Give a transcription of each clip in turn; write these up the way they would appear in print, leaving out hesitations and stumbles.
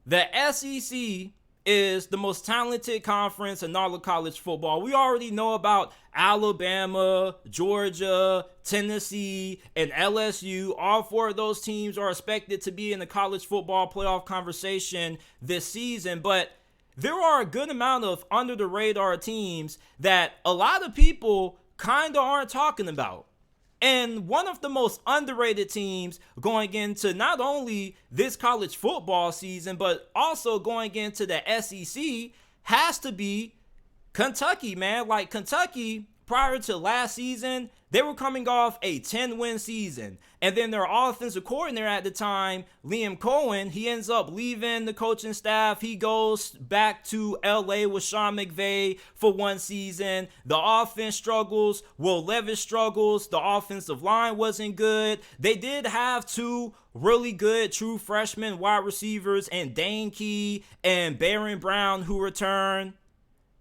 The SEC is the most talented conference in all of college football. We already know about Alabama, Georgia, Tennessee, and LSU. All four of those teams are expected to be in the college football playoff conversation this season, but there are a good amount of under the radar teams that a lot of people kind of aren't talking about. And one of the most underrated teams going into not only this college football season, but also going into the SEC has to be Kentucky, man. Like Kentucky, prior to last season, they were coming off a 10-win season. And then their offensive coordinator at the time, Liam Cohen, he ends up leaving the coaching staff. He goes back to LA with Sean McVay for one season. The offense struggles. Will Levis struggles. The offensive line wasn't good. They did have two really good true freshman wide receivers and Dane Key and Baron Brown who returned.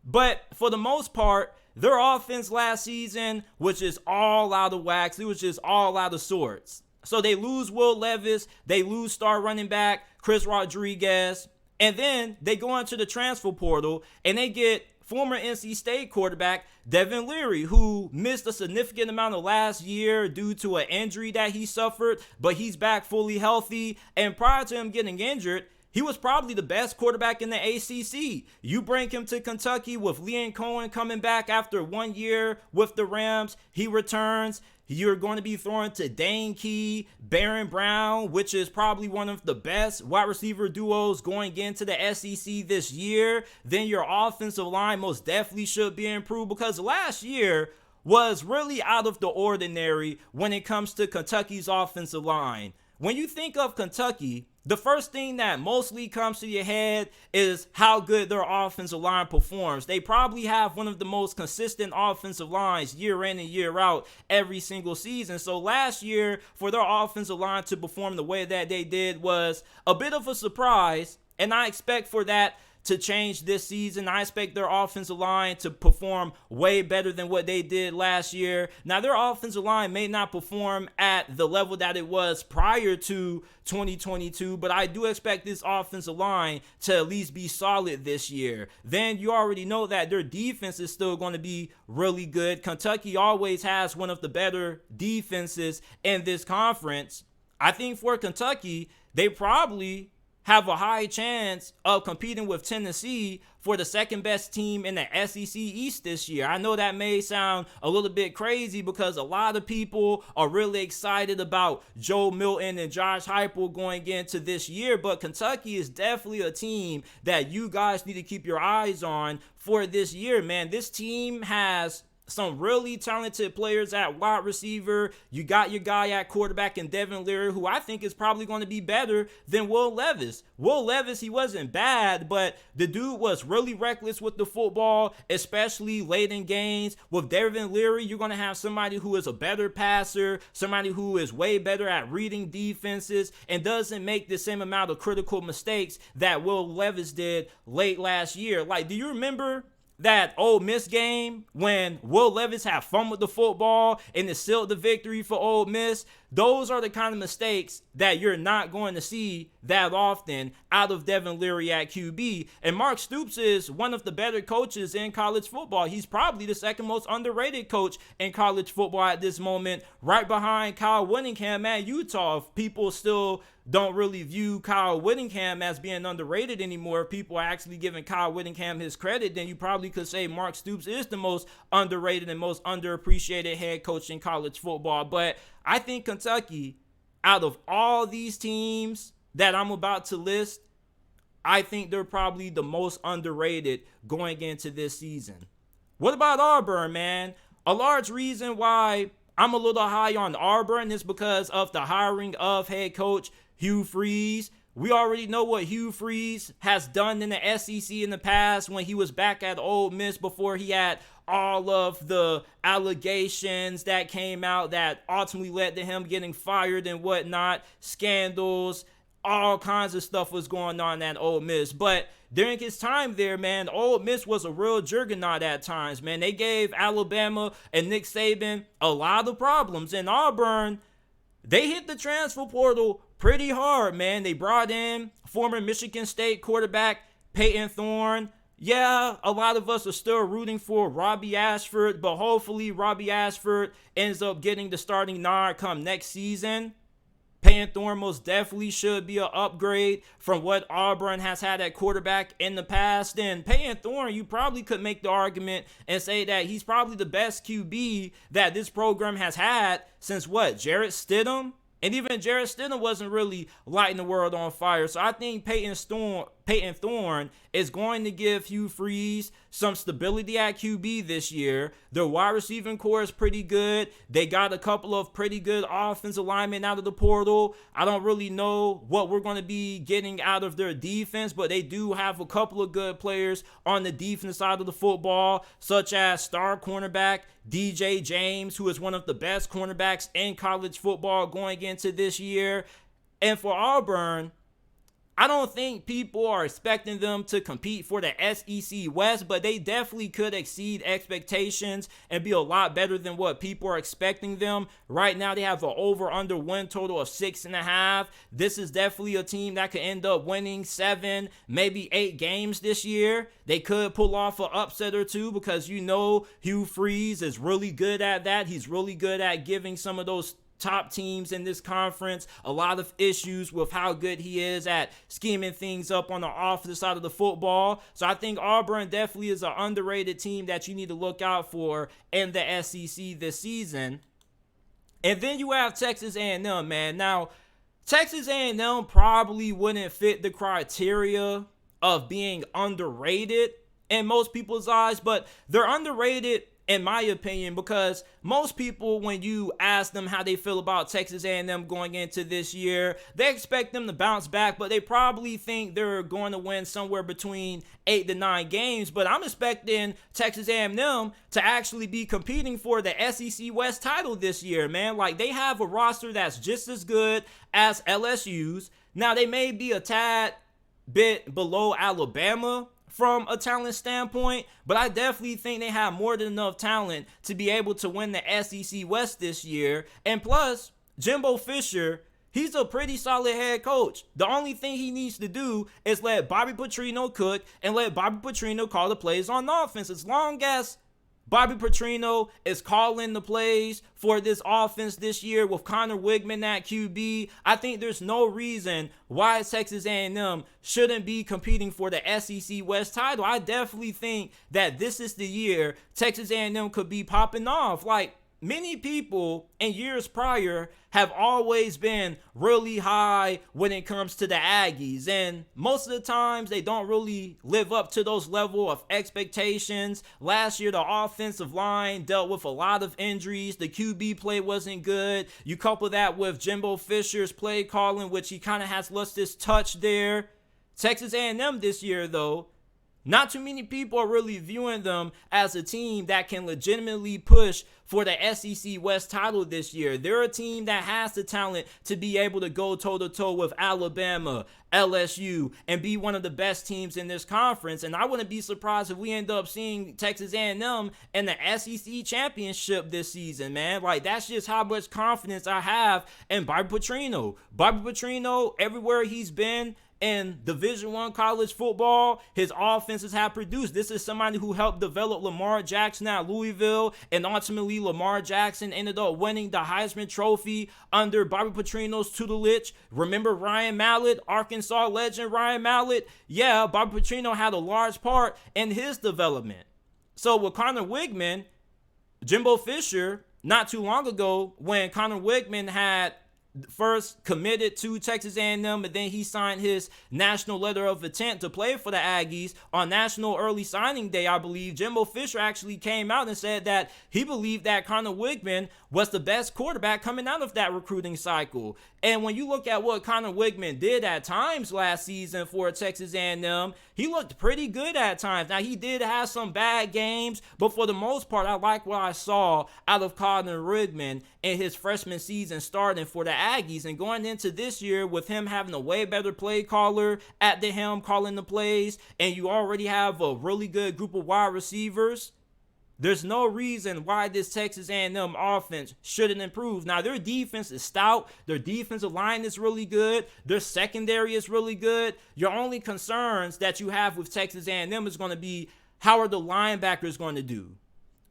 But for the most part, their offense last season was just all out of wax. It was just all out of sorts. So they lose Will Levis. They lose star running back Chris Rodriguez. And then they go into the transfer portal and they get former NC State quarterback Devin Leary, who missed a significant amount of last year due to an injury that he suffered, but he's back fully healthy. And prior to him getting injured, he was probably the best quarterback in the ACC. You bring him to Kentucky with Liam Cohen coming back after 1 year with the Rams. He returns. You're going to be throwing to Dane Key, Baron Brown, which is probably one of the best wide receiver duos going into the SEC this year. Then your offensive line most definitely should be improved because last year was really out of the ordinary when it comes to Kentucky's offensive line. When you think of Kentucky, the first thing that mostly comes to your head is how good their offensive line performs. They probably have one of the most consistent offensive lines year in and year out every single season. So last year, for their offensive line to perform the way that they did was a bit of a surprise, and I expect for that to change this season. I expect their offensive line to perform way better than what they did last year. Now, their offensive line may not perform at the level that it was prior to 2022, but I do expect this offensive line to at least be solid this year. Then you already know that their defense is still going to be really good. Kentucky always has one of the better defenses in this conference. I think for Kentucky, they probably have a high chance of competing with Tennessee for the second best team in the SEC East this year. I know that may sound a little bit crazy because a lot of people are really excited about Joe Milton and Josh Heupel going into this year, but Kentucky is definitely a team that you guys need to keep your eyes on for this year, man. This team has some really talented players at wide receiver. You got your guy at quarterback in Devin Leary, who I think is probably going to be better than Will Levis. Will Levis, he wasn't bad, but the dude was really reckless with the football, especially late in games. With Devin Leary, you're going to have somebody who is a better passer, somebody who is way better at reading defenses and doesn't make the same amount of critical mistakes that Will Levis did late last year. Like, do you remember that Ole Miss game when Will Levis had fun with the football and it sealed the victory for Ole Miss? Those are the kind of mistakes that you're not going to see that often out of Devin Leary at QB. And Mark Stoops is one of the better coaches in college football. He's probably the second most underrated coach in college football at this moment, right behind Kyle Whittingham at Utah. If people still don't really view Kyle Whittingham as being underrated anymore, if people are actually giving Kyle Whittingham his credit, then you probably could say Mark Stoops is the most underrated and most underappreciated head coach in college football. But I think Kentucky, out of all these teams that I'm about to list, I think they're probably the most underrated going into this season. What about Auburn, man? A large reason why I'm a little high on Auburn is because of the hiring of head coach Hugh Freeze. We already know what Hugh Freeze has done in the SEC in the past when he was back at Ole Miss before he had all of the allegations that came out that ultimately led to him getting fired and whatnot, scandals, all kinds of stuff was going on at Ole Miss. But during his time there, man, Ole Miss was a real juggernaut at times, man. They gave Alabama and Nick Saban a lot of problems. And Auburn, they hit the transfer portal pretty hard, man. They brought in former Michigan State quarterback Peyton Thorne. Yeah, a lot of us are still rooting for Robbie Ashford, but hopefully Robbie Ashford ends up getting the starting nod come next season. Peyton Thorne most definitely should be an upgrade from what Auburn has had at quarterback in the past. And Peyton Thorne, you probably could make the argument and say that he's probably the best QB that this program has had since what, Jarrett Stidham? And even Jarrett Stidham wasn't really lighting the world on fire. So I think Peyton Thorne is going to give Hugh Freeze some stability at QB this year. Their wide receiving core is pretty good. They got a couple of pretty good offensive linemen out of the portal. I don't really know what we're going to be getting out of their defense, but they do have a couple of good players on the defense side of the football, such as star cornerback DJ James, who is one of the best cornerbacks in college football going into this year. And for Auburn, I don't think people are expecting them to compete for the SEC West, but they definitely could exceed expectations and be a lot better than what people are expecting them. Right now, they have an over-under win total of 6.5. This is definitely a team that could end up winning 7, maybe 8 games this year. They could pull off an upset or two because you know Hugh Freeze is really good at that. He's really good at giving some of those top teams in this conference a lot of issues with how good he is at scheming things up on the offensive side of the football. So I think Auburn definitely is an underrated team that you need to look out for in the SEC this season. And then you have Texas A&M, man. Now, Texas A&M probably wouldn't fit the criteria of being underrated in most people's eyes, but they're underrated in my opinion, because most people, when you ask them how they feel about Texas A&M going into this year, they expect them to bounce back, but they probably think they're going to win somewhere between 8 to 9 games. But I'm expecting Texas A&M to actually be competing for the SEC West title this year, man. Like, they have a roster that's just as good as LSU's. Now, they may be a tad bit below Alabama from a talent standpoint, but I definitely think they have more than enough talent to be able to win the SEC West this year. And plus, Jimbo Fisher, he's a pretty solid head coach. The only thing he needs to do is let Bobby Petrino cook and let Bobby Petrino call the plays on offense. As long as Bobby Petrino is calling the plays for this offense this year with Connor Wigman at QB, I think there's no reason why Texas A&M shouldn't be competing for the SEC West title. I definitely think that this is the year Texas A&M could be popping off. Like, many people in years prior have always been really high when it comes to the Aggies, and most of the times they don't really live up to those level of expectations. Last year, the offensive line dealt with a lot of injuries. The QB play wasn't good. You couple that with Jimbo Fisher's play calling, which he kind of has lost his touch there. Texas A&M this year, though, not too many people are really viewing them as a team that can legitimately push for the SEC West title this year. They're a team that has the talent to be able to go toe-to-toe with Alabama, LSU, and be one of the best teams in this conference. And I wouldn't be surprised if we end up seeing Texas A&M in the SEC championship this season, man. Like, that's just how much confidence I have in Bobby Petrino. Bobby Petrino, everywhere he's been in Division I college football, his offenses have produced. This is somebody who helped develop Lamar Jackson at Louisville, and ultimately Lamar Jackson ended up winning the Heisman Trophy under Bobby Petrino's tutelage. Remember Ryan Mallett, Arkansas legend Ryan Mallett? Yeah, Bobby Petrino had a large part in his development. So with Connor Wigman, Jimbo Fisher, not too long ago, when Connor Wigman had first committed to Texas A&M, and then he signed his national letter of intent to play for the Aggies on National Early Signing Day, I believe. Jimbo Fisher actually came out and said that he believed that Connor Wigman was the best quarterback coming out of that recruiting cycle. And when you look at what Connor Wigman did at times last season for Texas A&M, he looked pretty good at times. Now, he did have some bad games, but for the most part, I like what I saw out of Connor Wigman in his freshman season starting for the Aggies. And going into this year with him having a way better play caller at the helm calling the plays, and you already have a really good group of wide receivers, There's no reason why this Texas A&M offense shouldn't improve. Now, their defense is stout. Their defensive line is really good. Their secondary is really good. Your only concerns that you have with Texas A&M is going to be, how are the linebackers going to do?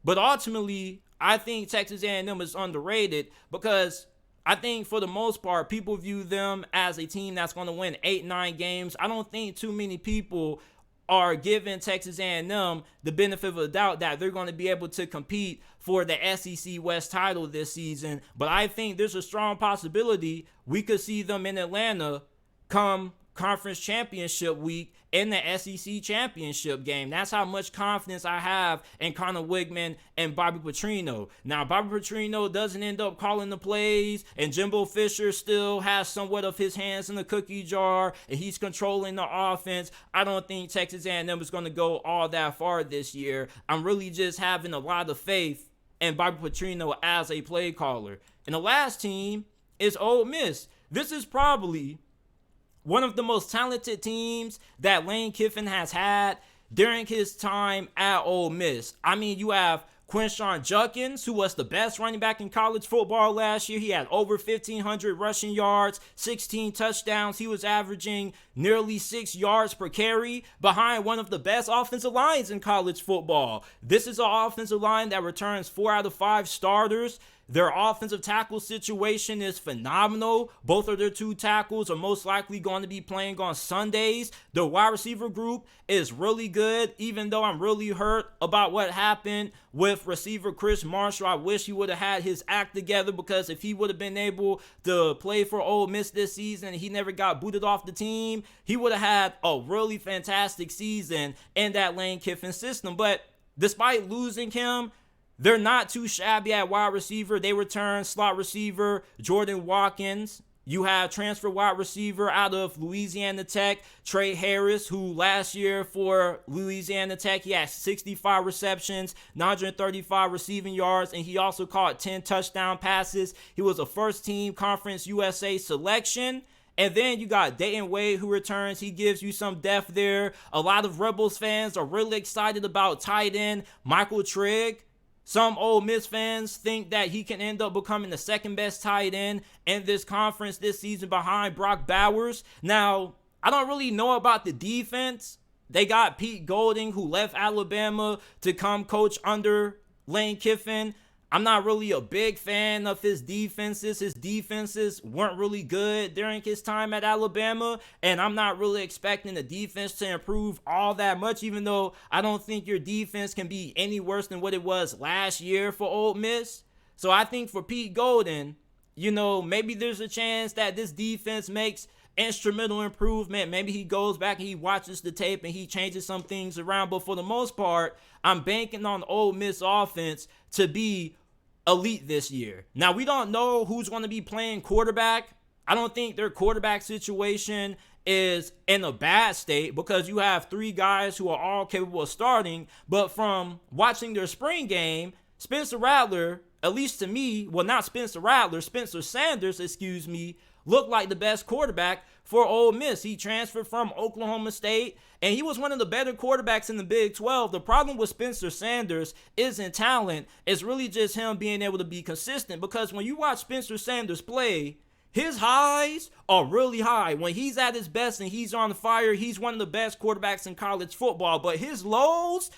But ultimately, I think Texas A&M is underrated because I think for the most part, people view them as a team that's going to win 8-9 games. I don't think too many people are giving Texas A&M the benefit of the doubt that they're going to be able to compete for the SEC West title this season. But I think there's a strong possibility we could see them in Atlanta come conference championship week in the SEC championship game. That's how much confidence I have in Connor Wigman and Bobby Petrino. Now, Bobby Petrino doesn't end up calling the plays, and Jimbo Fisher still has somewhat of his hands in the cookie jar, and he's controlling the offense. I don't think Texas A&M is going to go all that far this year. I'm really just having a lot of faith in Bobby Petrino as a play caller. And the last team is Ole Miss. This is probably one of the most talented teams that Lane Kiffin has had during his time at Ole Miss. I mean, you have Quinshon Judkins, who was the best running back in college football last year. He had over 1,500 rushing yards, 16 touchdowns. He was averaging nearly 6 yards per carry behind one of the best offensive lines in college football. This is an offensive line that returns 4 out of 5 starters. Their offensive tackle situation is phenomenal. Both of their 2 tackles are most likely going to be playing on Sundays. The wide receiver group is really good, even though I'm really hurt about what happened with receiver Chris Marshall. I wish he would have had his act together, because if he would have been able to play for Ole Miss this season and he never got booted off the team, he would have had a really fantastic season in that Lane Kiffin system. But despite losing him, they're not too shabby at wide receiver. They return slot receiver Jordan Watkins. You have transfer wide receiver out of Louisiana Tech, Trey Harris, who last year for Louisiana Tech, he had 65 receptions, 935 receiving yards, and he also caught 10 touchdown passes. He was a first-team Conference USA selection. And then you got Dayton Wade, who returns. He gives you some depth there. A lot of Rebels fans are really excited about tight end Michael Trigg. Some Ole Miss fans think that he can end up becoming the second best tight end in this conference this season behind Brock Bowers. Now, I don't really know about the defense. They got Pete Golding, who left Alabama to come coach under Lane Kiffin. I'm not really a big fan of his defenses. His defenses weren't really good during his time at Alabama, and I'm not really expecting the defense to improve all that much, even though I don't think your defense can be any worse than what it was last year for Ole Miss. So I think for Pete Golding, maybe there's a chance that this defense makes instrumental improvement. Maybe he goes back and he watches the tape and he changes some things around. But for the most part, I'm banking on the Ole Miss offense to be elite this year. Now, we don't know who's going to be playing quarterback. I don't think their quarterback situation is in a bad state, because you have 3 guys who are all capable of starting. But from watching their spring game, Spencer Sanders, looked like the best quarterback for Ole Miss. He transferred from Oklahoma State, and he was one of the better quarterbacks in the Big 12. The problem with Spencer Sanders isn't talent. It's really just him being able to be consistent, because when you watch Spencer Sanders play, his highs are really high. When he's at his best and he's on fire, he's one of the best quarterbacks in college football. But his lows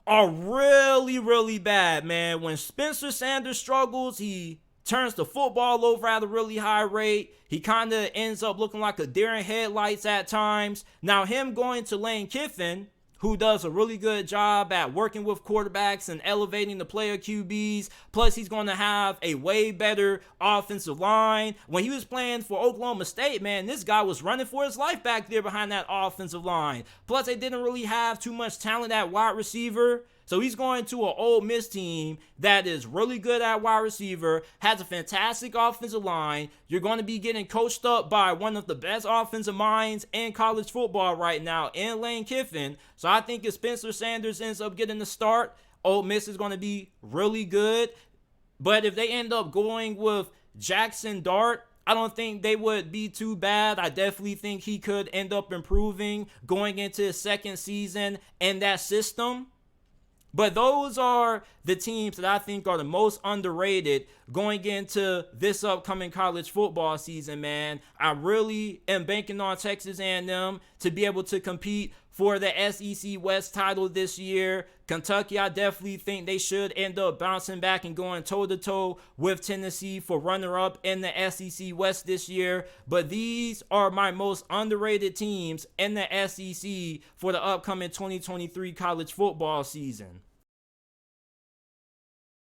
are really, really bad, man. When Spencer Sanders struggles, he turns the football over at a really high rate. He kind of ends up looking like a deer in headlights at times. Now, him going to Lane Kiffin, who does a really good job at working with quarterbacks and elevating the player QBs. Plus, he's going to have a way better offensive line. When he was playing for Oklahoma State, man, this guy was running for his life back there behind that offensive line. Plus, they didn't really have too much talent at wide receiver. So he's going to an Ole Miss team that is really good at wide receiver, has a fantastic offensive line. You're going to be getting coached up by one of the best offensive minds in college football right now, in Lane Kiffin. So I think if Spencer Sanders ends up getting the start, Ole Miss is going to be really good. But if they end up going with Jackson Dart, I don't think they would be too bad. I definitely think he could end up improving going into his second season in that system. But those are the teams that I think are the most underrated going into this upcoming college football season, man. I really am banking on Texas A&M to be able to compete for the SEC West title this year. Kentucky, I definitely think they should end up bouncing back and going toe-to-toe with Tennessee for runner-up in the SEC West this year. But these are my most underrated teams in the SEC for the upcoming 2023 college football season.